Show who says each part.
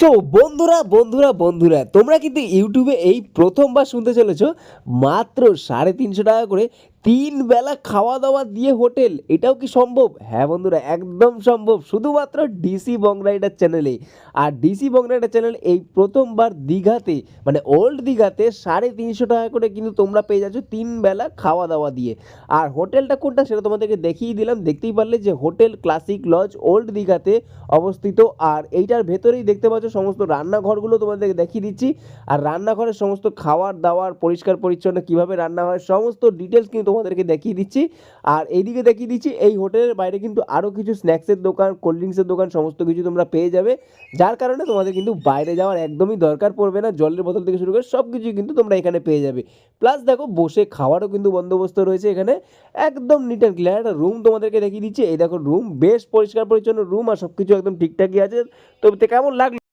Speaker 1: So বন্ধুরা বন্ধুরা বন্ধুরা তোমরা কিন্তু ইউটিউবে এই প্রথমবার শুনতে চলেছো মাত্র 350 টাকা করে 3 বেলা খাওয়া দাওয়া দিয়ে হোটেল। এটাও কি সম্ভব? হ্যাঁ বন্ধুরা, একদম সম্ভব, শুধুমাত্র ডিসি বং রাইডার চ্যানেলে। আর ডিসি বং রাইডার চ্যানেল এই প্রথমবার দীঘাতে, মানে ওল্ড দীঘাতে 350 টাকা করে কিন্তু তোমরা পেয়ে যাচ্ছ 3 বেলা খাওয়া দাওয়া দিয়ে। আর হোটেলটা কোনটা সেটা তোমাদেরকে দেখিয়ে দিলাম, দেখতেই পারলে যে হোটেল ক্লাসিক লজ ওল্ড দীঘাতে অবস্থিত। আর এইটার ভেতরেই দেখতে পাচ্ছ সমস্ত রান্নাঘরগুলো তোমাদেরকে দেখিয়ে দিচ্ছি। আর রান্নাঘরের সমস্ত খাবার দাবার পরিষ্কার পরিচ্ছন্ন কীভাবে রান্না হয় সমস্ত ডিটেলস কিন্তু তোমাদেরকে দেখিয়ে দিচ্ছি। আর এইদিকে দেখিয়ে দিচ্ছি এই হোটেলের বাইরে কিন্তু আরও কিছু স্ন্যাক্সের দোকান, কোল্ড ড্রিঙ্কসের দোকান সমস্ত কিছু তোমরা পেয়ে যাবে, যার কারণে তোমাদের কিন্তু বাইরে যাওয়ার একদমই দরকার পড়বে না। জলের বোতল থেকে শুরু করে সব কিছুই কিন্তু তোমরা এখানে পেয়ে যাবে। প্লাস দেখো বসে খাওয়ারও কিন্তু বন্দোবস্ত রয়েছে এখানে, একদম নিট অ্যান্ড ক্লিয়ার। একটা রুম তোমাদেরকে দেখিয়ে দিচ্ছি, এই দেখো রুম বেশ পরিষ্কার পরিচ্ছন্ন রুম, আর সব কিছু একদম ঠিকঠাকই আছে। তো কেমন লাগলো?